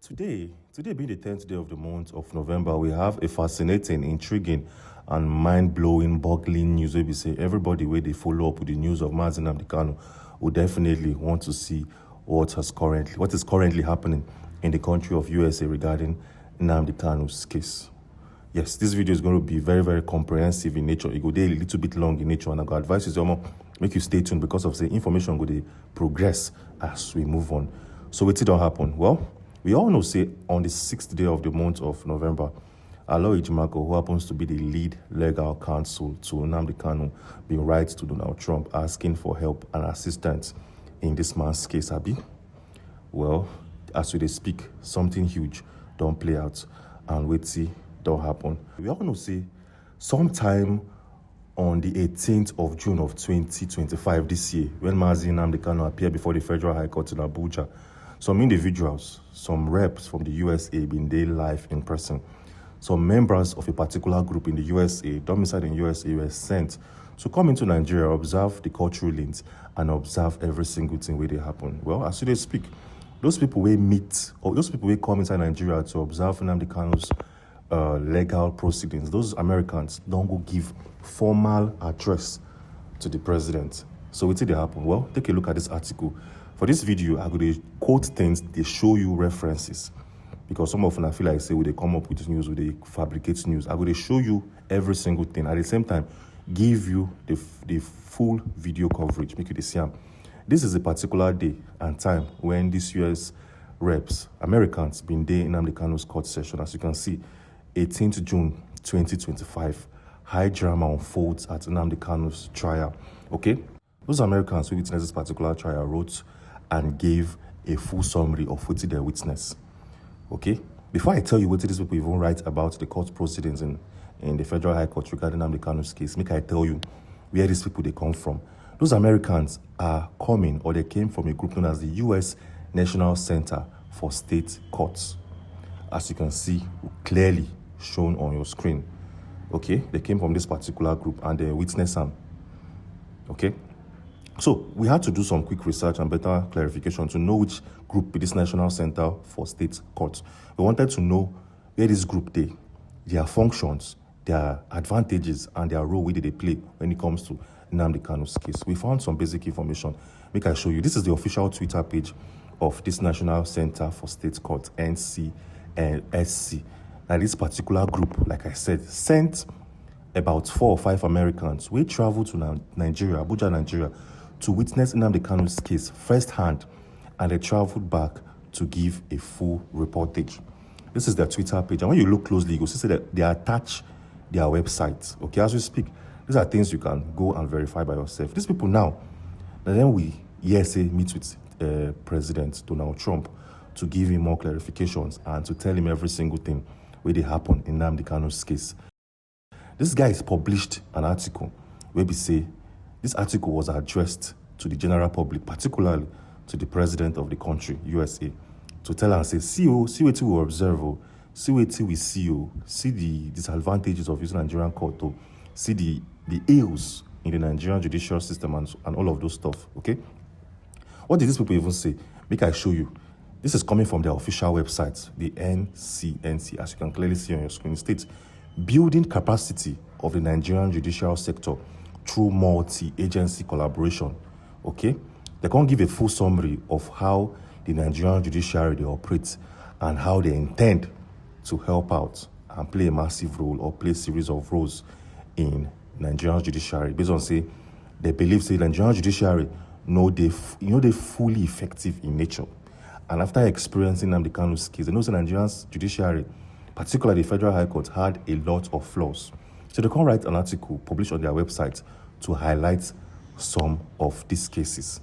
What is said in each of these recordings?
Today being the 10th day of the month of November, we have a fascinating, intriguing, and mind-blowing, boggling news where we say everybody where they follow up with the news of Nnamdi Kanu will definitely want to see what is currently happening in the country of USA regarding Nnamdi Kanu's case. Yes, this video is going to be very, very comprehensive in nature. It will be a little bit long in nature, and I go advise you to make you stay tuned because of the information going to progress as we move on. So what did happen? Well, we all know, say, on the 6th day of the month of November, Aloy Ejimakor, who happens to be the lead legal counsel to Nnamdi Kanu, been writes to Donald Trump asking for help and assistance in this man's case, Abi. Well, as we speak, something huge don't play out, and wait see don't happen. We all know, say, sometime on the 18th of June of 2025 this year, when Nnamdi Kanu appeared before the Federal High Court in Abuja, some individuals, some reps from the USA been there live in person. Some members of a particular group in the USA, domiciled in USA, were sent to come into Nigeria, observe the court rulings, and observe every single thing where they happen. Well, as they speak, those people will meet, or those people will come inside Nigeria to observe Nnamdi Kanu's legal proceedings. Those Americans don't go give formal address to the president. So what did they happen? Well, take a look at this article. For this video, I'm going to quote things, they show you references. Because some of them I feel like say, when they come up with news, when they fabricate news, I'm going to show you every single thing. At the same time, give you the full video coverage, make you the same. This is a particular day and time when these US reps, Americans, been there in Nnamdi Kanu's court session. As you can see, 18th June 2025, high drama unfolds at Nnamdi Kanu's trial. Okay? Those Americans who witnessed this particular trial wrote and gave a full summary of what they witnessed. Okay? Before I tell you what these people even write about the court proceedings in the Federal High Court regarding Nnamdi Kanu's case, make I tell you where these people they come from. Those Americans are coming, or they came from a group known as the U.S. National Center for State Courts. As you can see, clearly shown on your screen. Okay? They came from this particular group and they witnessed them. Okay? So we had to do some quick research and better clarification to know which group this National Center for State Courts. We wanted to know where this group their functions, their advantages, and their role where they play when it comes to Nnamdi Kanu's case. We found some basic information. Make I show you. This is the official Twitter page of this National Center for State Courts, NCSC. Now this particular group, like I said, sent about 4 or 5 Americans. We traveled to Nigeria, Abuja, Nigeria, to witness Nnamdi Kanu's case firsthand, and they traveled back to give a full reportage. This is their Twitter page, and when you look closely, you will see that they attach their website. Okay, as we speak, these are things you can go and verify by yourself. These people now, and then we meet with President Donald Trump to give him more clarifications and to tell him every single thing where they happen in Nnamdi Kanu's case. This guy has published an article where we say this article was addressed to the general public, particularly to the president of the country, USA, to tell and say, see what we observe, see what we see the disadvantages of using Nigerian court, see the ills in the Nigerian judicial system and all of those stuff, okay? What did these people even say? Make I show you. This is coming from their official website, the NCNC, as you can clearly see on your screen. It states, building capacity of the Nigerian judicial sector through multi-agency collaboration. Okay? They can't give a full summary of how the Nigerian judiciary they operate and how they intend to help out and play a massive role or play a series of roles in Nigerian judiciary. Based on say they believe say Nigerian judiciary they fully effective in nature. And after experiencing Nnamdi Kanu's case, they know the Nigerian judiciary, particularly the Federal High Court, had a lot of flaws. So they can write an article published on their website to highlight some of these cases.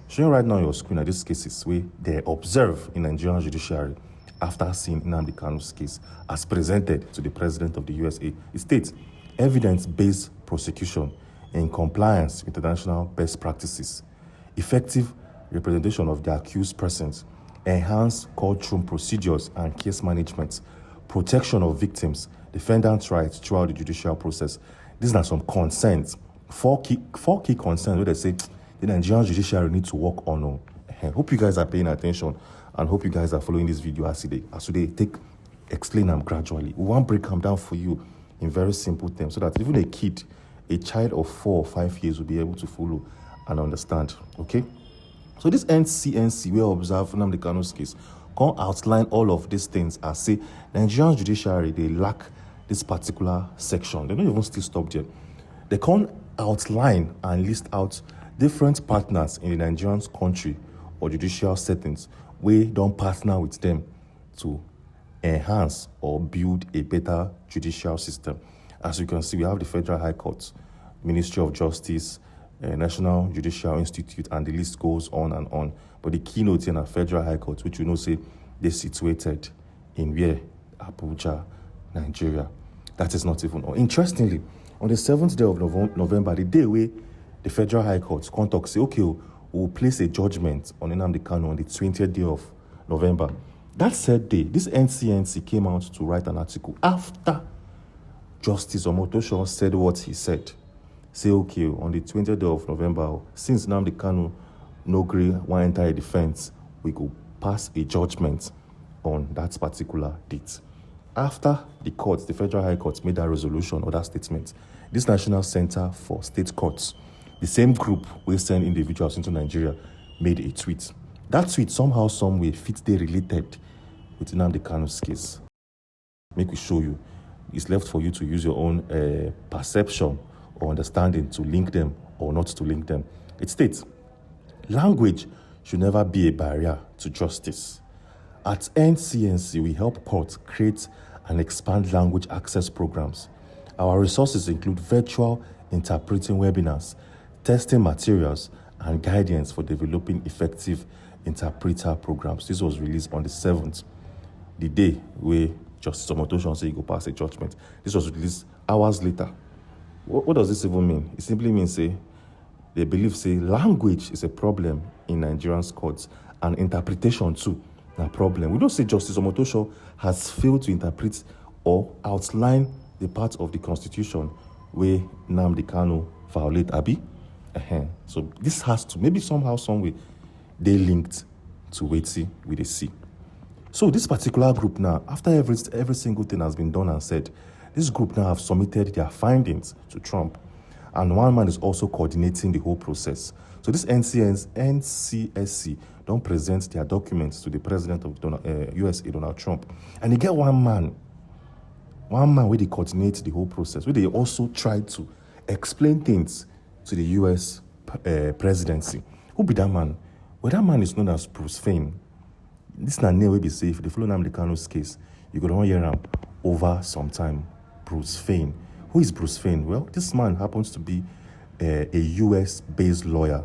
Showing right now on your screen are these cases where they observe in Nigerian judiciary after seeing Nnamdi Kanu's case as presented to the president of the USA. It states, evidence-based prosecution in compliance with international best practices, effective representation of the accused persons, enhanced courtroom procedures and case management, protection of victims, defendants' rights throughout the judicial process. These are some concerns, four key concerns where they say the Nigerian judiciary need to work on. I hope you guys are paying attention and hope you guys are following this video as they take explain them gradually. We want break them down for you in very simple terms so that even a child of 4 or 5 years will be able to follow and understand. Okay? So this NCNC, we observe Nnamdi Kanu's case, can outline all of these things as say Nigerian judiciary, they lack this particular section. They don't even still stop there. They can outline and list out different partners in the Nigerian country or judicial settings where don't partner with them to enhance or build a better judicial system. As you can see, we have the Federal High Court, Ministry of Justice, National Judicial Institute, and the list goes on and on. But the keynote in a Federal High Court, which you know say they're situated in where? Abuja, Nigeria. That is not even all. Interestingly, on the 7th day of November, the day where the Federal High Court contact say, okay, we'll place a judgment on Nnamdi Kanu on the 20th day of November. That said day, this NCNC came out to write an article after Justice Omotosho said what he said. Say, okay, on the 20th day of November, since Nnamdi Kanu no agree one entire defense, we could pass a judgment on that particular date. After the courts, the Federal High Court made that resolution or that statement, this National Center for State Courts, the same group we send individuals into Nigeria, made a tweet. That tweet somehow, some way, fit they related with Nnamdi Kanu's case. Make we show you. It's left for you to use your own perception or understanding to link them or not to link them. It states, language should never be a barrier to justice. At NCNC, we help courts create and expand language access programs. Our resources include virtual interpreting webinars, testing materials, and guidance for developing effective interpreter programs. This was released on the 7th, the day where Justice Omotosho said he go pass a judgment. This was released hours later. What does this even mean? It simply means they believe language is a problem in Nigerian courts and interpretation too a problem. We don't say Justice Omotosho has failed to interpret or outline the part of the Constitution where Nnamdi Kanu violate Abi. So this has to, maybe somehow, some way, they linked to WHATS with a C. So this particular group now, after every single thing has been done and said, this group now have submitted their findings to Trump. And one man is also coordinating the whole process. So this NCSC don't present their documents to the president of USA, Donald Trump. And they get one man where they coordinate the whole process, where they also try to explain things to the US presidency. Who be that man? Well, that man is known as Bruce Fein. This is not name will be safe. If they follow Nnamdi Kanu's case, you could hear him over some time. Bruce Fein. Who is Bruce Fein? Well, this man happens to be a US-based lawyer.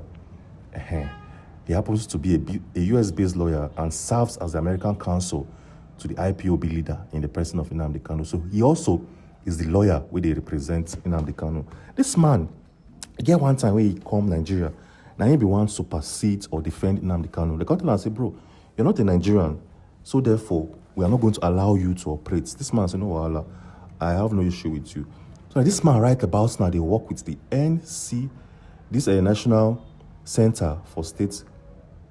He happens to be a US-based lawyer and serves as the American counsel to the IPOB leader in the person of Nnamdi Kanu. So he also is the lawyer where they represent Nnamdi Kanu. This man, again, one time when he come Nigeria, now he be one supersede or defend Nnamdi Kanu. They come to him and say, bro, you're not a Nigerian, so therefore we are not going to allow you to operate. This man said, no, Allah, I have no issue with you. So this man right about now, they work with the this National Center for State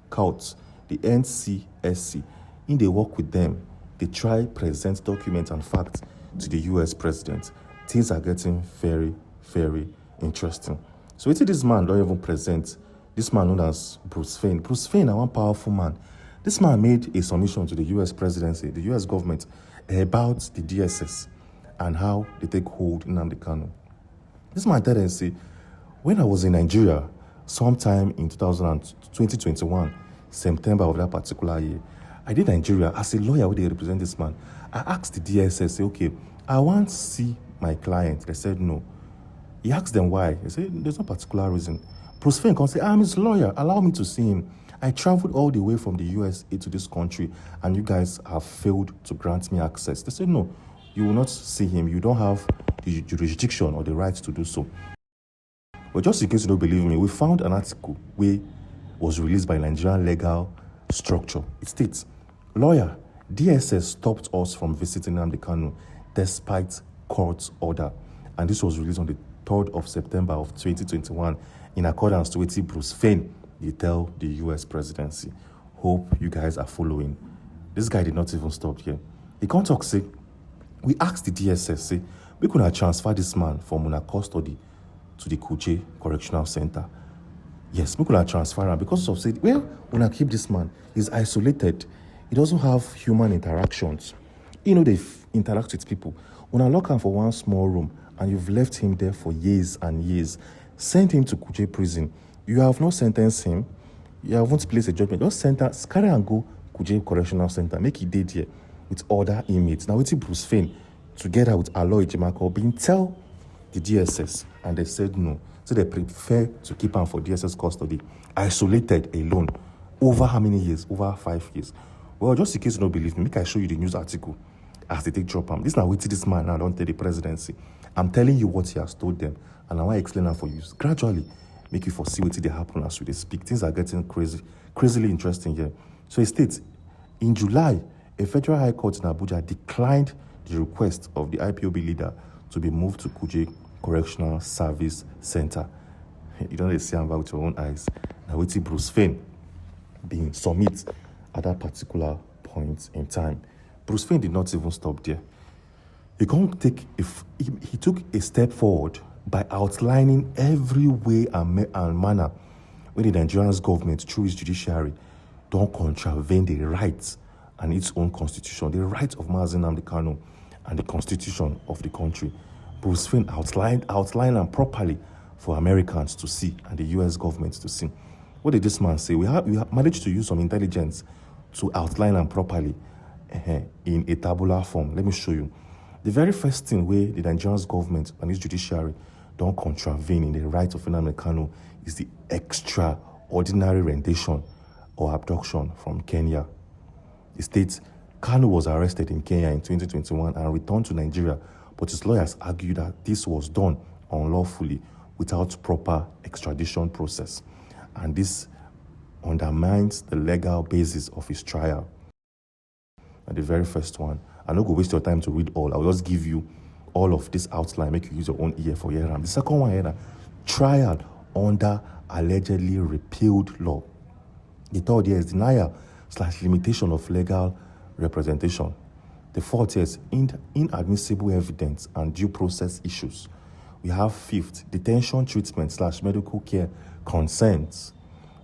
Courts, the NCSC. In they work with them, they try present documents and facts to the US president. Things are getting very, very interesting. So what this man don't even present, this man known as Bruce Fein. Bruce Fein is one powerful man. This man made a submission to the US presidency, the US government, about the DSS and how they take hold in Nnamdi Kanu. This man tell them, say, when I was in Nigeria, sometime in 2021, September of that particular year, I did Nigeria as a lawyer where they represent this man. I asked the DSS, say, okay, I want to see my client. They said no. He asked them why. They said, there's no particular reason. Bruce Fein can say, I'm his lawyer. Allow me to see him. I traveled all the way from the USA to this country, and you guys have failed to grant me access. They said, no, you will not see him. You don't have the jurisdiction or the right to do so. But just in case you don't believe me, we found an article where was released by Nigerian legal structure. It states, lawyer, DSS stopped us from visiting Nnamdi Kanu despite court order. And this was released on the 3rd of September of 2021 in accordance to what Bruce Fein they tell the US presidency. Hope you guys are following. This guy did not even stop here. He can't talk, say, we asked the DSS, say, we could have transferred this man from una custody to the Kuje Correctional Center. Yes, we could have transferred him because of, say, well, una keep this man. He's isolated. He doesn't have human interactions. You know, they interact with people. Una lock him for one small room and you've left him there for years and years. Send him to Kuje prison. You have not sentenced him. You haven't placed a judgment. Just sentence, carry and go Kuje Correctional Center. Make it dead here with other inmates. Now, it's Bruce Fein, together with Aloy Jimako, being tell the DSS, and they said no. So they prefer to keep him for DSS custody, isolated, alone. Over how many years? Over 5 years. Well, just in case you don't believe me, make I show you the news article as they take drop him. This is now waiting this man now, don't tell the presidency. I'm telling you what he has told them, and I want to explain that for you. Gradually, make you foresee what they happen as we speak. Things are getting crazily interesting here. So it states, in July, a federal high court in Abuja declined the request of the IPOB leader to be moved to Kuje Correctional Service Center. You don't see him with your own eyes. Now, wait till Bruce Fein being submit at that particular point in time. Bruce Fein did not even stop there. He took a step forward by outlining every way and manner when the Nigerian government, through its judiciary, don't contravene the rights and its own constitution, the rights of Nnamdi Kanu and the constitution of the country. Bruce Fein outlined them properly for Americans to see and the US government to see. What did this man say? We have managed to use some intelligence to outline them properly in a tabular form. Let me show you. The very first thing where the Nigerian government and its judiciary don't contravene in the rights of Nnamdi Kanu is the extraordinary rendition or abduction from Kenya. It states Kanu was arrested in Kenya in 2021 and returned to Nigeria, but his lawyers argued that this was done unlawfully without proper extradition process. And this undermines the legal basis of his trial. And the very first one, I'm not going to waste your time to read all. I'll just give you all of this outline, make you use your own ear for hearing. The second one here, trial under allegedly repealed law. The third here is denial/limitation of legal representation. The fourth is inadmissible evidence and due process issues. We have fifth, detention treatment/medical care consents.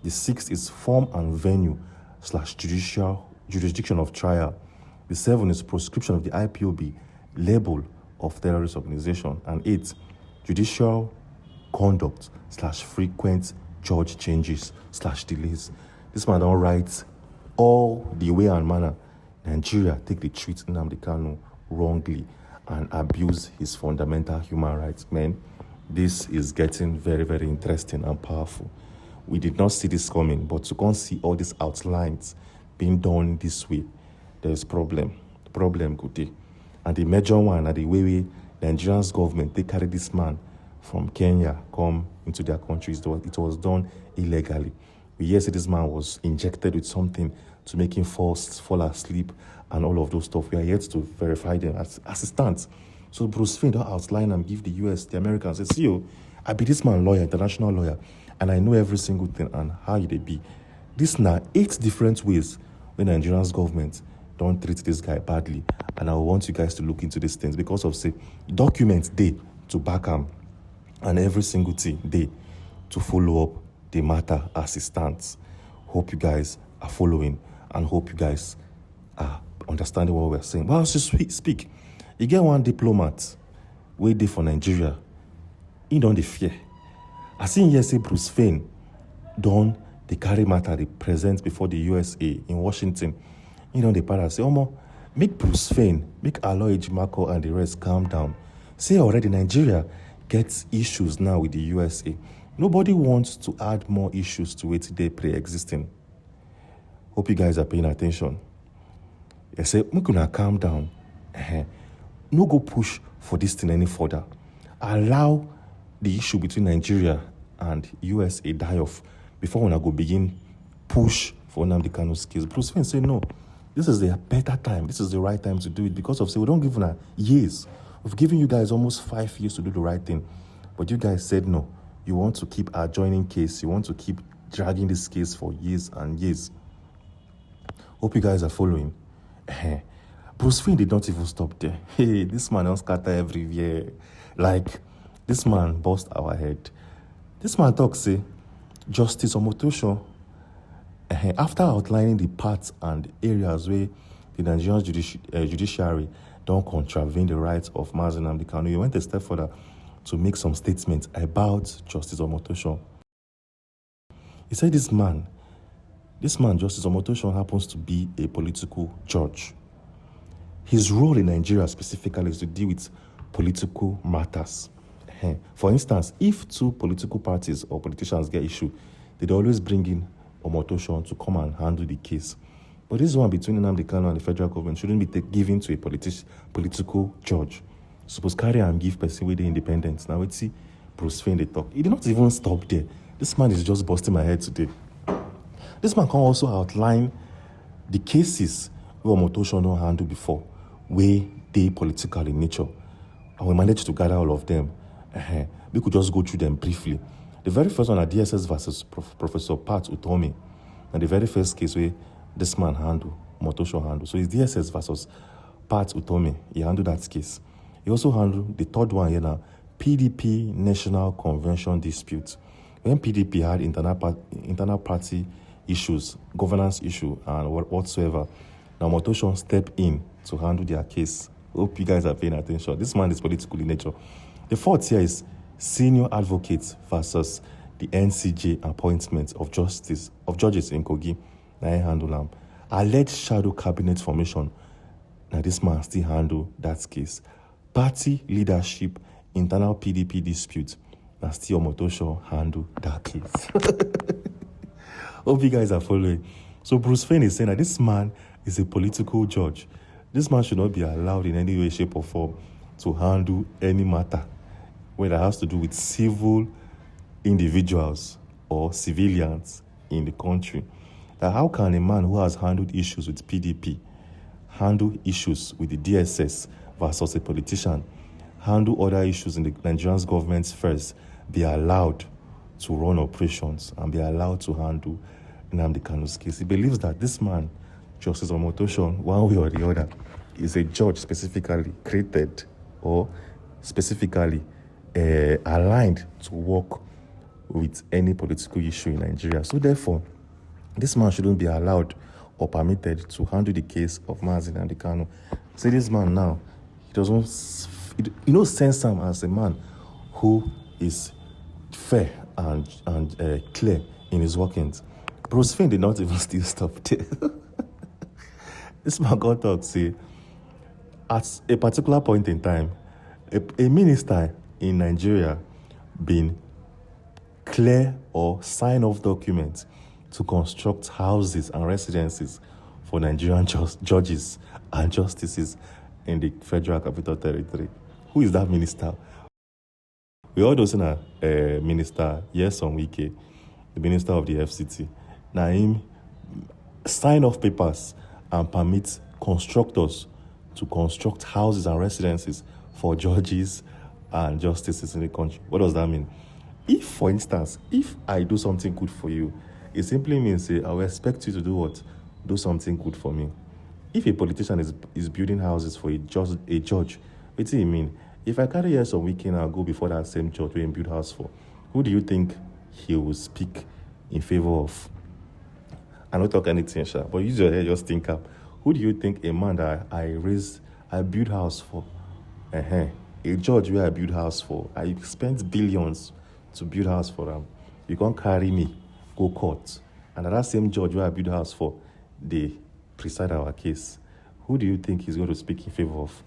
The sixth is form and venue/jurisdiction of trial. The seventh is proscription of the IPOB label of terrorist organization. And eighth, judicial conduct/frequent judge changes/delays. This man don't write all the way and manner Nigeria take the treat Nnamdi Kanu wrongly and abuse his fundamental human rights. Man, this is getting very, very interesting and powerful. We did not see this coming, but to come see all these outlines being done this way, there's problem. The problem could be. And the major one are the way Nigerian government, they carry this man from Kenya come into their countries. It was done illegally. We hear say this man was injected with something to make him fall asleep and all of those stuff. We are yet to verify them as assistants. So Bruce Fein don't outline and give the US, the Americans, say, see you, I be this man lawyer, international lawyer, and I know every single thing and how they be. This now 8 different ways when Nigerian's government don't treat this guy badly. And I want you guys to look into these things because of, say, documents day to back him and every single thing day to follow up the matter as it stands. Hope you guys are following and hope you guys are understanding what we're saying. Well, just speak. You get one diplomat waiting for Nigeria. He don't dey fear. I seen here say Bruce Fein don't they carry matter they present before the USA in Washington. He don't dey para say, Omo, make Bruce Fein, make Aloy Jimako and the rest calm down. Say already Nigeria gets issues now with the USA. Nobody wants to add more issues to it they pre-existing. Hope you guys are paying attention. I say, make una calm down. No go push for this thing any further. Allow the issue between Nigeria and USA die off before we go begin push for Nnamdi Kanu's case. Bruce Fein say no. This is the better time. This is the right time to do it because of say we don't give una years. We've given you guys almost 5 years to do the right thing, but you guys said no. You want to keep adjoining case. You want to keep dragging this case for years and years. Hope you guys are following. Bruce Fein did not even stop there. Hey, this man don't scatter everywhere. Like, this man bust our head. This man talks, say, Justice Omotosho, after outlining the parts and areas where the Nigerian judiciary don't contravene the rights of Nnamdi Kanu, he went a step further to make some statements about Justice Omotosho. He said this man, Justice Omotosho, happens to be a political judge. His role in Nigeria specifically is to deal with political matters. For instance, if two political parties or politicians get issue, they'd always bring in Omotosho to come and handle the case. But this one between Nnamdi Kanu and the federal government shouldn't be given to a political judge. Suppose carry and give person with the independence. Now let's see Bruce Fein they talk. He did not even stop there. This man is just busting my head today. This man can also outline the cases where Omotosho don't handle before, where they political in nature. And we managed to gather all of them. We could just go through them briefly. The very first one are DSS versus Professor Pat Utomi. And the very first case where this man handled, Omotosho handled. So it's DSS versus Pat Utomi. He handled that case. He also handled the third one here now, PDP National Convention dispute. When PDP had internal party issues, governance issue, and whatsoever, now Omotosho stepped in to handle their case. Hope you guys are paying attention. This man is political in nature. The fourth here is senior advocates versus the NCJ appointment of judges in Kogi. Now I handle them. Alleged shadow cabinet formation. Now this man still handle that case. Party leadership, internal PDP dispute. Now still Omotosho handle that case. Hope you guys are following. So Bruce Fein is saying that this man is a political judge. This man should not be allowed in any way, shape, or form to handle any matter whether it has to do with civil individuals or civilians in the country. That how can a man who has handled issues with PDP handle issues with the DSS versus a politician, handle other issues in the Nigerian government's affairs, be allowed to run operations and be allowed to handle Nnamdi Kanu's case? He believes that this man, Justice Omotosho, one way or the other, is a judge specifically created or specifically aligned to work with any political issue in Nigeria. So therefore, this man shouldn't be allowed or permitted to handle the case of Nnamdi Kanu. See, this man now, he doesn't, sense him as a man who is fair and clear in his workings. Bruce Fein did not even still stop there. This man got talk, say, at a particular point in time, a minister in Nigeria been clear or sign off documents to construct houses and residences for Nigerian judges and justices in the Federal Capital Territory. Who is that minister? We all know Minister Nyesom Wike, the Minister of the FCT. Now him sign off papers and permit constructors to construct houses and residences for judges and justices in the country. What does that mean? If, for instance, if I do something good for you, it simply means I will expect you to do what? Do something good for me. If a politician is building houses for a judge, what do you mean? If I carry here some weekend, I'll go before that same judge where he build house for. Who do you think he will speak in favor of? I don't talk anything, sha, but use your head, just think up. Who do you think a man that I build house for? A judge where I build house for. I spent billions to build house for them. You can't carry me, go court. And that same judge where I build house for, they preside our case. Who do you think he's going to speak in favor of?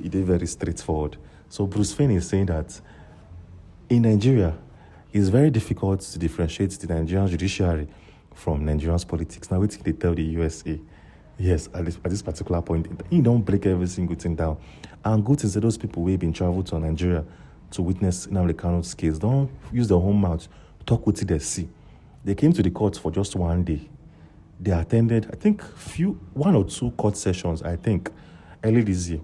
It is very straightforward. So Bruce Fein is saying that in Nigeria, it's very difficult to differentiate the Nigerian judiciary from Nigeria's politics. Now, what they tell the USA? Yes, at this particular point, you don't break every single thing down. And good things that those people who have been traveled to Nigeria to witness Nnamdi Kanu's case, don't use their own mouth, talk with it they see. They came to the court for just one day. They attended, I think, one or two court sessions, I think, early this year.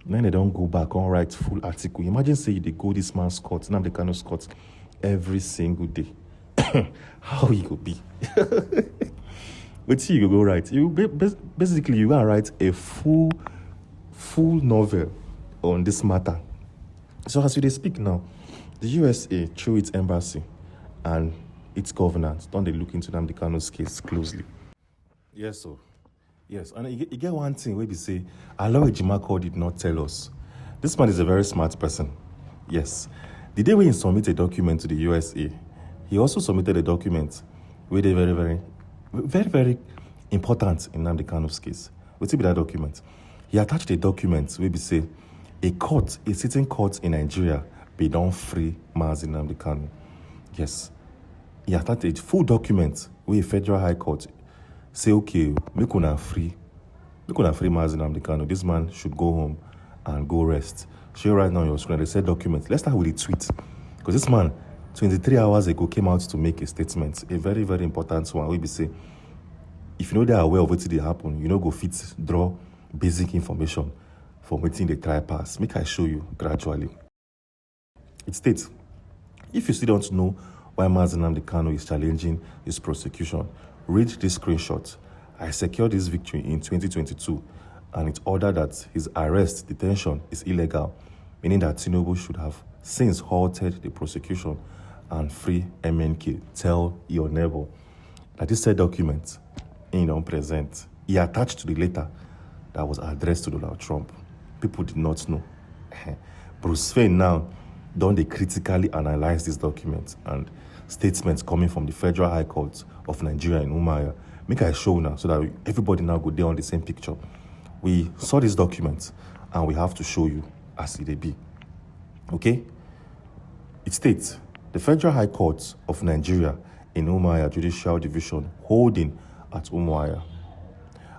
Then they don't go back and write full article. Imagine say they go this man's court, Nnamdi Kanu's court, every single day. How he could be. Wait till you go write. Basically you gotta write a full novel on this matter. So as we speak now, the USA, through its embassy and its governance, don't they look into Nnamdi Kanu's case closely? Yes, sir. Yes, and you get one thing where we say, Aloy Jimako did not tell us. This man is a very smart person. Yes. The day when he submitted a document to the USA, he also submitted a document where they very important in Nnamdi Kanu's case. What's be that document? He attached a document where we say, a sitting court in Nigeria be done free Mazi Nnamdi Kanu. Yes. He attached a full document where a federal high court say, okay, make una free Mazi Nnamdi Kanu. This man should go home and go rest. Show right now on your screen. They said document. Let's start with the tweet. Because this man, 23 hours ago, came out to make a statement. A very, very important one. We be say, if you know they are aware of what did happen, you know go fit draw basic information from waiting the try pass. Make I show you gradually. It states, if you still don't know why Mazi Nnamdi Kanu is challenging his prosecution, read this screenshot. I secured this victory in 2022, and it ordered that his arrest, detention is illegal, meaning that Tinubu should have since halted the prosecution and free MNK. Tell your neighbor that this said document in on present. He attached to the letter that was addressed to Donald Trump. People did not know. Bruce Fein now don't they critically analyze this document and statements coming from the Federal High Court of Nigeria in Umuahia. Make I show now so that everybody now go there on the same picture. We saw this document and we have to show you as it be. Okay? It states, the Federal High Court of Nigeria in Umuahia Judicial Division holding at Umuahia.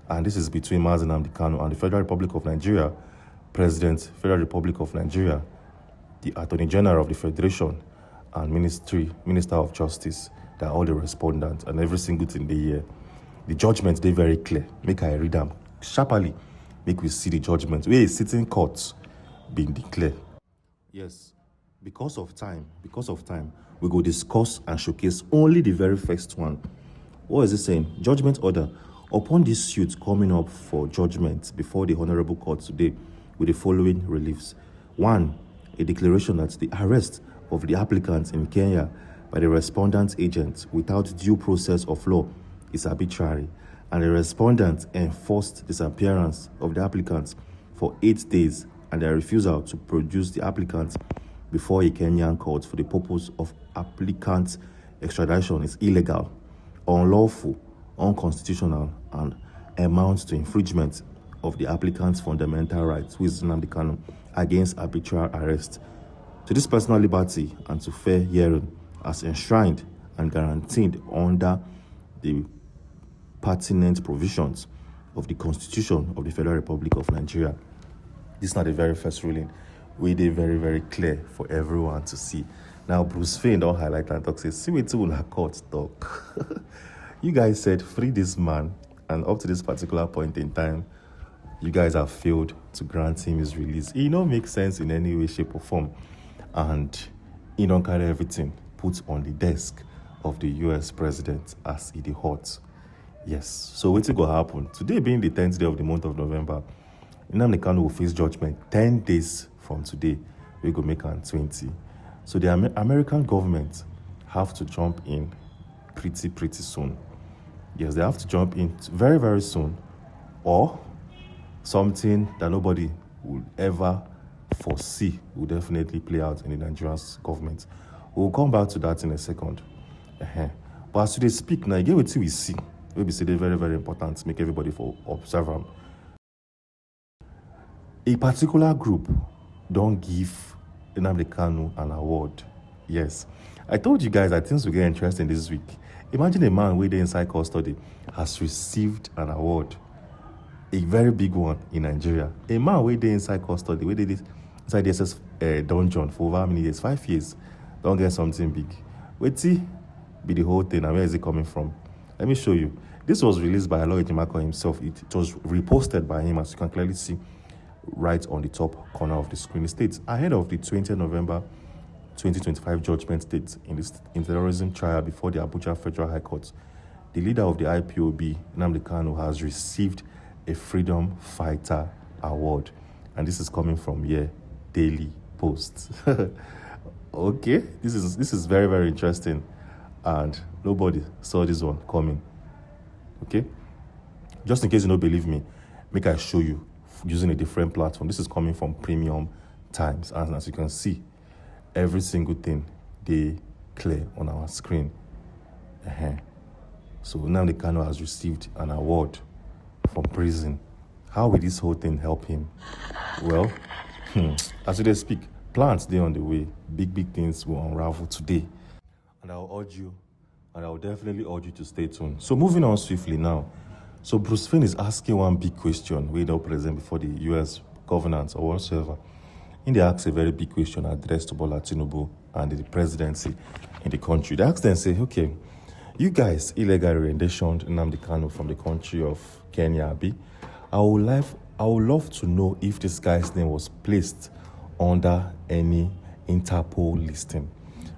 And this is between Mazi Nnamdi Kanu and the Federal Republic of Nigeria, President, Federal Republic of Nigeria, the Attorney General of the Federation, and Minister of Justice. They are all the respondents and every single thing they hear. The judgment, they very clear. Make I read them sharply. Make we see the judgment. Where is sitting court being declared. Yes, because of time, we go discuss and showcase only the very first one. What is it saying? Judgment order. Upon this suit coming up for judgment before the Honorable Court today with the following reliefs. 1. A declaration that the arrest of the applicant in Kenya by the respondent agent without due process of law is arbitrary, and the respondent enforced disappearance of the applicant for 8 days and their refusal to produce the applicant before a Kenyan court for the purpose of applicant's extradition is illegal, unlawful, unconstitutional, and amounts to infringement of the applicant's fundamental rights, which is Nnamdi Kanu, against arbitrary arrest, to this personal liberty and to fair hearing as enshrined and guaranteed under the pertinent provisions of the Constitution of the Federal Republic of Nigeria. This is not the very first ruling. We did very, very clear for everyone to see. Now, Bruce Fein don't highlight and talk, says, see what you will court talk. You guys said, free this man, and up to this particular point in time, you guys have failed to grant him his release. It don't make sense in any way, shape, or form. And he don't carry everything put on the desk of the US president as it is hot. Yes. So what's going to happen? Today being the 10th day of the month of November, Nnamdi Kanu will face judgment 10 days from today. We go make an 20. So the American government have to jump in pretty soon. Yes, they have to jump in very, very soon, or something that nobody will ever foresee will definitely play out in the Nigerian government. We'll come back to that in a second. But as they speak now, again, what we see, we say they're very, very important to make everybody for observe them. A particular group don't give Nnamdi Kanu an award. Yes. I told you guys that things will get interesting this week. Imagine a man waiting inside custody has received an award. A very big one in Nigeria. A man waiting inside custody, waiting inside the SS dungeon for over how many years? 5 years. Don't get something big. Wait, see, be the whole thing. And where is it coming from? Let me show you. This was released by Aloy Jimako himself. It was reposted by him, as you can clearly see right on the top corner of the screen. It states, ahead of the 20th November 2025 judgment date in the terrorism trial before the Abuja Federal High Court, the leader of the IPOB, Nnamdi Kanu, has received a Freedom Fighter Award. And this is coming from here, Daily Post. Okay, this is very, very interesting. And nobody saw this one coming. Okay? Just in case you don't believe me, make I show you using a different platform. This is coming from Premium Times. And as you can see, every single thing they clear on our screen. So Nnamdi Kanu has received an award from prison. How will this whole thing help him? Well, as they speak, plans they on the way. Big things will unravel today. And I'll definitely urge you to stay tuned. So moving on swiftly now. So Bruce Fein is asking one big question we don't present before the US governance or whatsoever. And they ask a very big question addressed to Bola Tinubu and the presidency in the country. They ask them, say, okay, you guys illegally renditioned Nnamdi Kanu from the country of Kenya, Abi. I would love to know if this guy's name was placed under any Interpol listing.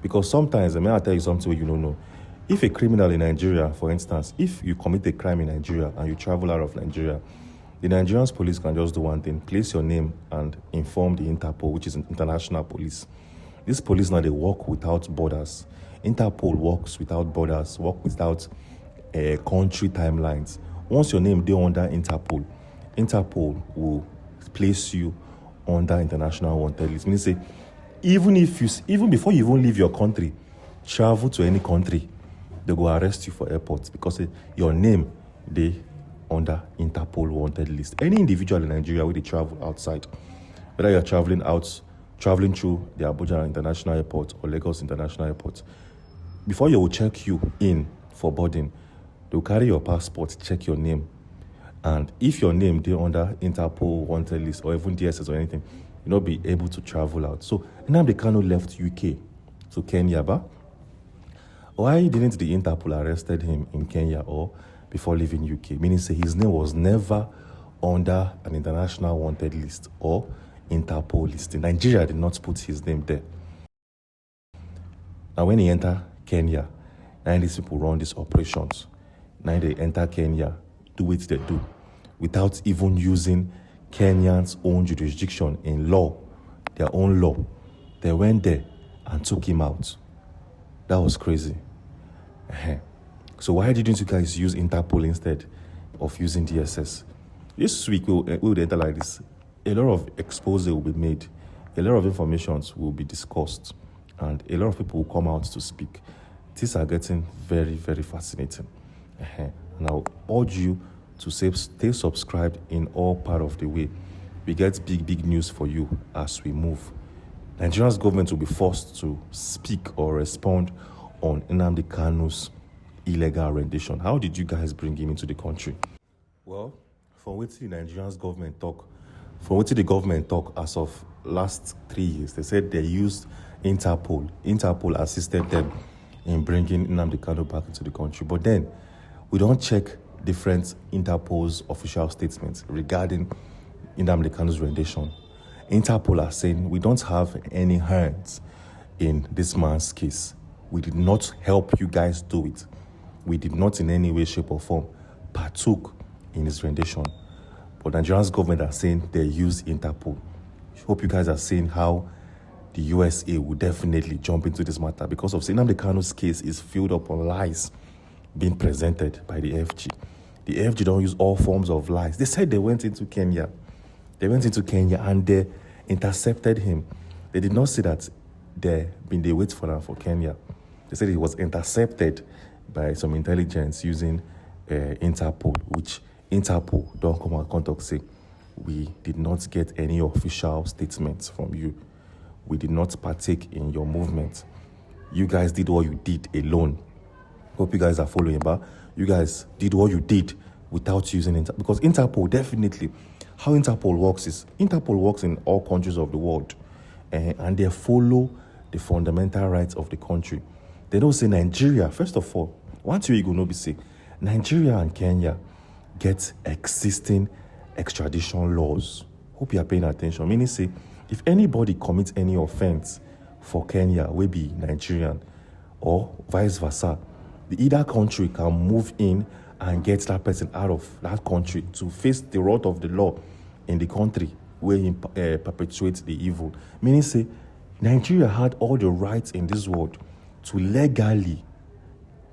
Because sometimes, I'll tell you something you don't know. If a criminal in Nigeria, for instance, if you commit a crime in Nigeria and you travel out of Nigeria, the Nigerian police can just do one thing, place your name and inform the Interpol, which is an international police. This police now, they work without borders. Interpol works without borders, work without country timelines. Once your name is under Interpol, Interpol will place you under international wanted list. Meaning say, even before you even leave your country, travel to any country, they go arrest you for airports because your name they under Interpol wanted list. Any individual in Nigeria where they travel outside, whether you're traveling through the Abuja International Airport or Lagos International Airport, before you will check you in for boarding, they'll carry your passport, check your name. And if your name they under Interpol wanted list or even DSS or anything, you'll not be able to travel out. So Nnamdi Kanu left UK to Kenya, but why didn't the Interpol arrested him in Kenya or before leaving UK? Meaning say his name was never under an international wanted list or Interpol listing. Nigeria did not put his name there. Now when he entered Kenya, now these people run these operations. Now they enter Kenya, do what they do, without even using Kenya's own jurisdiction in law, their own law. They went there and took him out. That was crazy. So why didn't you guys use Interpol instead of using DSS? This week we'll enter like this. A lot of expose will be made. A lot of information will be discussed. And a lot of people will come out to speak. These are getting very, very fascinating. And I'll urge you to stay subscribed in all part of the way. We get big news for you as we move. Nigeria's government will be forced to speak or respond on Nnamdi Kanu's illegal rendition. How did you guys bring him into the country? Well, from what the Nigeria's government talk, as of last 3 years, they said they used Interpol. Interpol assisted them in bringing Nnamdi Kanu back into the country. But then, we don't check different Interpol's official statements regarding Nnamdi Kanu's rendition. Interpol are saying, we don't have any hands in this man's case. We did not help you guys do it. We did not in any way, shape or form partook in his rendition. But Nigeria's government are saying they use Interpol. Hope you guys are seeing how the USA will definitely jump into this matter because of Nnamdi Kanu's case is filled up on lies being presented by the FG. The FG don't use all forms of lies. They said they went into Kenya. They went into Kenya and they intercepted him. They did not say that they wait for him for Kenya. They said he was intercepted by some intelligence using Interpol, which Interpol don't come and contact say, we did not get any official statements from you. We did not partake in your movement. You guys did what you did alone. Hope you guys are following, but you guys did what you did without using Interpol. Because Interpol, definitely, how Interpol works is, Interpol works in all countries of the world. And they follow the fundamental rights of the country. They don't say Nigeria, first of all, once you go no be say, Nigeria and Kenya get existing extradition laws. Hope you are paying attention. Meaning say, if anybody commits any offense for Kenya, will be Nigerian, or vice versa, the either country can move in and get that person out of that country to face the wrath of the law in the country where he perpetuates the evil. Meaning, say, Nigeria had all the rights in this world to legally,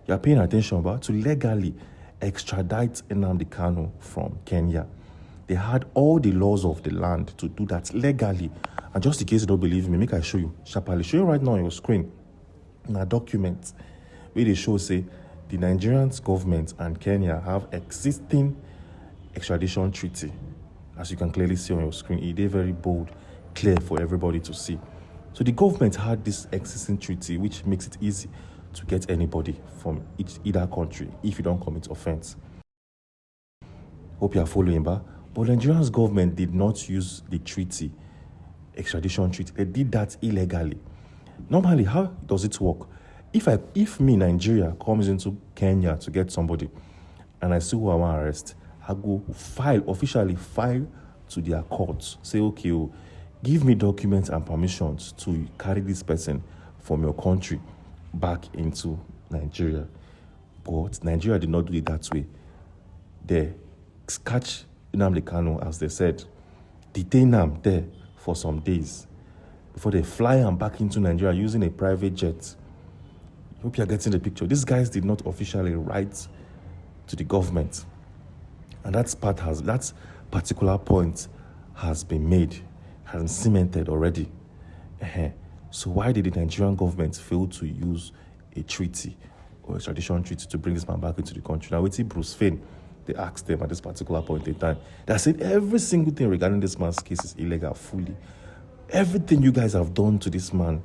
you're paying attention, but to legally extradite Nnamdi Kanu from Kenya. They had all the laws of the land to do that legally. And just in case you don't believe me, make I show you. Sharply show you right now on your screen. In a document where they show, say, the Nigerian government and Kenya have existing extradition treaty. As you can clearly see on your screen, it is very bold, clear for everybody to see. So the government had this existing treaty, which makes it easy to get anybody from either country if you don't commit offense. Hope you are following, but Nigeria's government did not use the treaty, extradition treaty. They did that illegally. Normally, how does it work? If me, Nigeria, comes into Kenya to get somebody and I see who I want to arrest, I go officially file to their courts. Say, okay, give me documents and permissions to carry this person from your country back into Nigeria. But Nigeria did not do it that way. They catch Nnamdi Kanu, as they said, detain him there for some days before they fly him back into Nigeria using a private jet. Hope you're getting the picture. These guys did not officially write to the government. And that particular point has been made, has been cemented already. So why did the Nigerian government fail to use a treaty or extradition treaty to bring this man back into the country? Now, with Bruce Fein, they asked them at this particular point in time. They said every single thing regarding this man's case is illegal fully. Everything you guys have done to this man,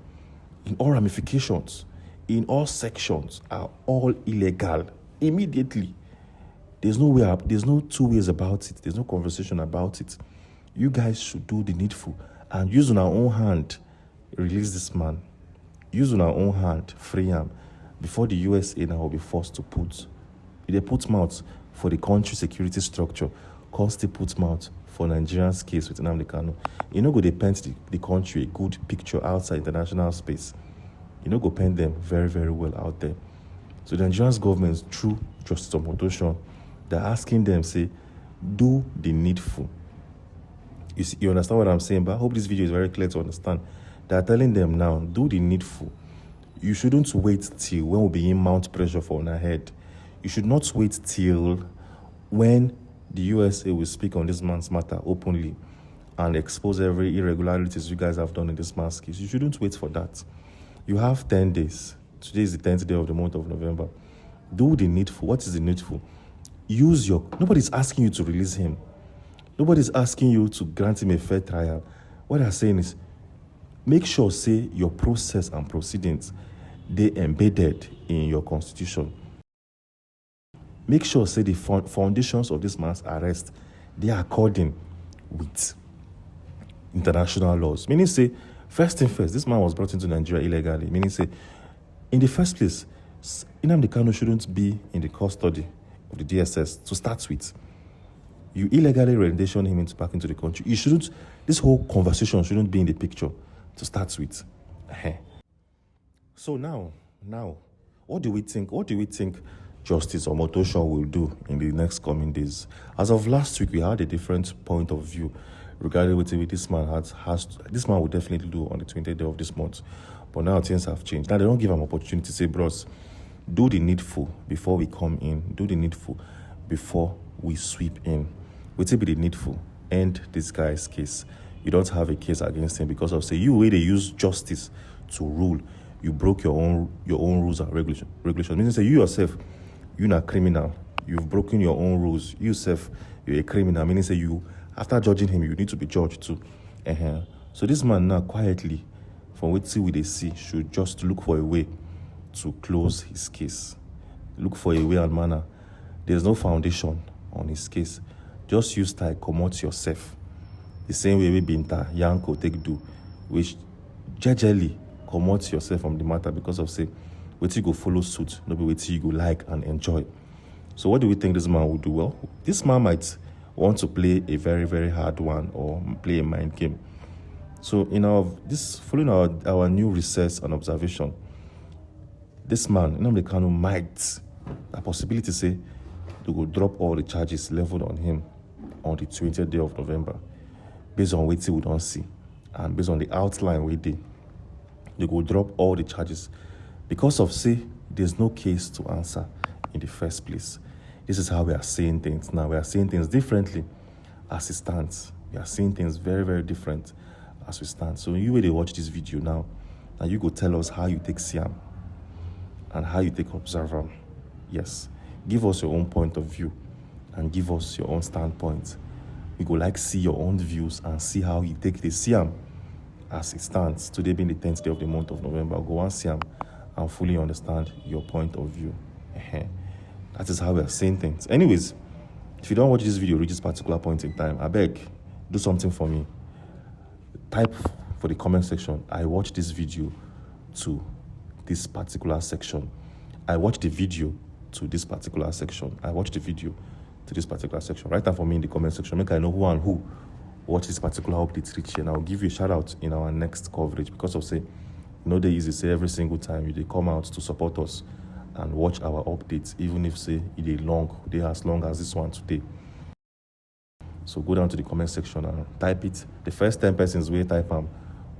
in all ramifications, in all sections, are all illegal immediately. There's no two ways about it. There's no conversation about it. You guys should do the needful and use on our own hand, release this man. Use on our own hand, free him, before the USA now will be forced to put mouth for the country security structure, cost they put mouth for Nigeria's case with Nnamdi Kanu. You know, go they paint the country a good picture outside international space. You know, go paint them very, very well out there. So the Nigerian government, through Justice Pateon, they're asking them, say, do the needful. You understand what I'm saying? But I hope this video is very clear to understand. They're telling them now, do the needful. You shouldn't wait till when we'll be in mount pressure for our head. You should not wait till when the USA will speak on this man's matter openly and expose every irregularities you guys have done in this man's case. You shouldn't wait for that. You have 10 days. Today is the 10th day of the month of November. Do the needful. What is the needful? Nobody's asking you to release him. Nobody's asking you to grant him a fair trial. What I'm saying is, make sure, say, your process and proceedings, they embedded in your constitution. Make sure, say, the foundations of this man's arrest, they are according with international laws. Meaning, say, first thing first, this man was brought into Nigeria illegally. Meaning, say, in the first place, Nnamdi Kanu shouldn't be in the custody of the DSS to start with. You illegally rendition him back into the country. This whole conversation shouldn't be in the picture to start with. So now, what do we think? What do we think Justice Pateon will do in the next coming days? As of last week, we had a different point of view regarding what this man this man will definitely do on the 20th day of this month. But now things have changed. Now they don't give him opportunity to say, bros, do the needful before we come in. Do the needful before we sweep in. What will be the needful? End this guy's case. You don't have a case against him because of, say, you way they use justice to rule. You broke your own rules and regulations. Meaning, say, you yourself, you're not criminal. You've broken your own rules. You yourself, you're a criminal. Meaning, say, after judging him, you need to be judged too. So this man now quietly, from what they see, should just look for a way to close his case. Look for a way and manner. There's no foundation on his case. Just use style, commot yourself. The same way we Binta, Yanko, take do, which jejely commot yourself from the matter because of, say, wait till you go follow suit, not be wait till you go like and enjoy. So what do we think this man will do? Well, this man might want to play a very, very hard one or play a mind game. So following our new research and observation, this man, Nnamdi Kanu, might, a possibility say, they will drop all the charges leveled on him on the 20th day of November, based on what we don't see, and based on the outline we did. They will drop all the charges because of, say, there's no case to answer in the first place. This is how we are seeing things now. We are seeing things differently as it stands. We are seeing things very, very different as we stand. So you will watch this video now, and you go tell us how you take Siam and how you take observe am. Yes, give us your own point of view and give us your own standpoint. We go like see your own views and see how you take the Siam as it stands. Today being the 10th day of the month of November, go and Siam and fully understand your point of view. That is how we are saying things. Anyways, if you don't watch this video reach this particular point in time, I beg, do something for me. Type for the comment section, I watched this video to this particular section. I watched the video to this particular section. I watched the video to this particular section. Write down for me in the comment section. Make I know who and who watch this particular update reach, and I'll give you a shout out in our next coverage, because of say, they easy say every single time they come out to support us and watch our updates, even if say they as long as this one today. So go down to the comment section and type it. The first 10 persons will type them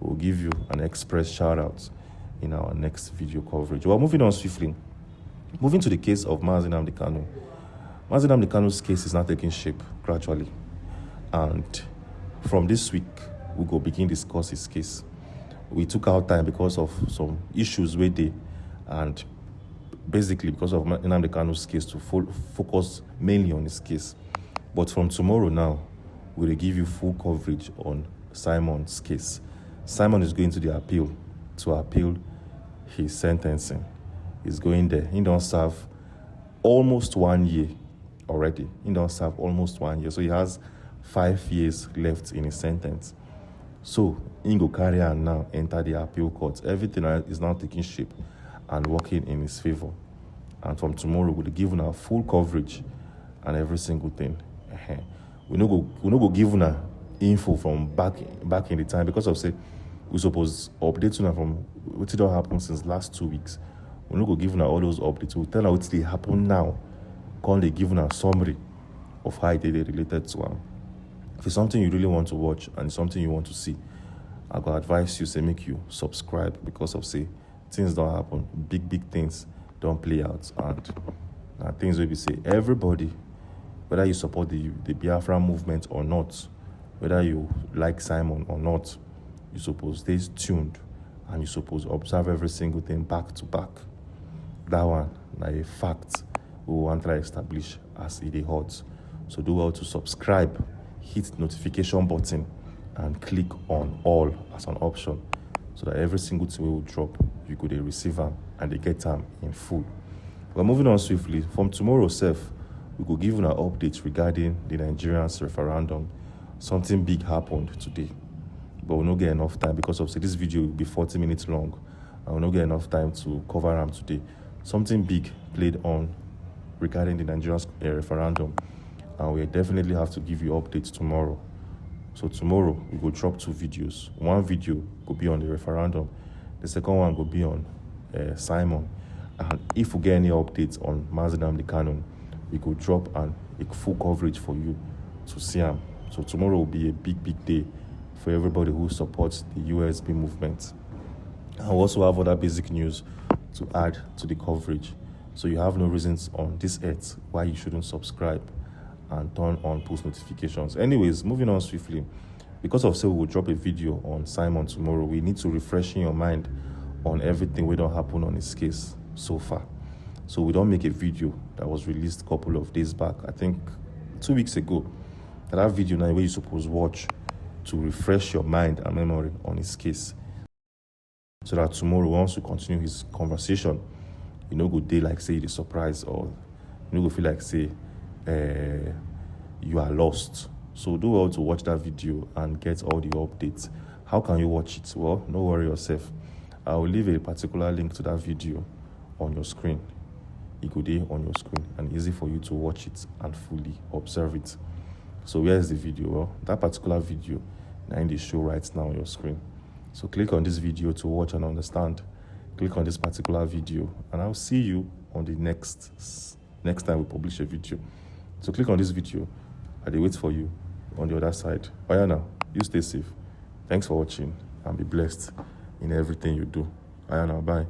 will give you an express shout out in our next video coverage. Well, moving on swiftly. Moving to the case of Nnamdi Kanu. Nnamdi Kanu's case is now taking shape gradually. And from this week, we go begin discuss his case. We took our time because of some issues with it, and basically because of Nnamdi Kanu's case to focus mainly on his case. But from tomorrow now, we'll give you full coverage on Simon's case. Simon is going to the appeal to appeal his sentencing. He's going there. He don't serve almost 1 year already. He don't serve almost 1 year. So he has 5 years left in his sentence. So he go carry on now, enter the appeal court. Everything is now taking shape and working in his favor. And from tomorrow, we'll give him full coverage and every single thing. We no go give him info from back in the time, because of say we suppose update you from what did happen since last 2 weeks. We no go give him all those updates. We tell her what they happen now. Can they give him a summary of how they related to him? If it's something you really want to watch and it's something you want to see, I go advise you, say make you subscribe, because of say things don't happen, big things don't play out, and things will be say everybody, whether you support the Biafra movement or not, whether you like Simon or not, you suppose stay tuned and you suppose observe every single thing back to back. That one, now a fact we want to establish as it is hot. So do well to subscribe, hit the notification button, and click on all as an option, so that every single thing we will drop, you could receive them and they get them in full. But moving on swiftly, from tomorrow, we will give you an update regarding the Nigerians referendum. Something big happened today, but we'll not get enough time, because of say this video will be 40 minutes long, and we'll not get enough time to cover them today. Something big played on regarding the Nigerian referendum, and we definitely have to give you updates tomorrow. So tomorrow we will drop 2 videos. One video will be on the referendum. The second one will be on Simon. And if we get any updates on Nnamdi Kanu, we could drop a full coverage for you to see him. So tomorrow will be a big day for everybody who supports the USB movement. And we also have other basic news to add to the coverage. So you have no reasons on this earth why you shouldn't subscribe and turn on post notifications. Anyways, moving on swiftly, because of say we will drop a video on Simon tomorrow, we need to refresh in your mind on everything we don't happen on his case so far. So we don't make a video that was released a couple of days back, I think 2 weeks ago. That video now where you suppose watch to refresh your mind and memory on his case, so that tomorrow once we continue his conversation, go day like say the surprise, or go feel like say you are lost. So do well to watch that video and get all the updates. How can you watch it? Well, no worry yourself. I will leave a particular link to that video on your screen. It could be on your screen and easy for you to watch it and fully observe it. So where is the video? Well, that particular video now in the show right now on your screen. So click on this video to watch and understand click on this particular video, and I'll see you on the next time we publish a video. So click on this video. I will wait for you on the other side. Bye now. You stay safe. Thanks for watching and be blessed in everything you do. Bye now. Bye.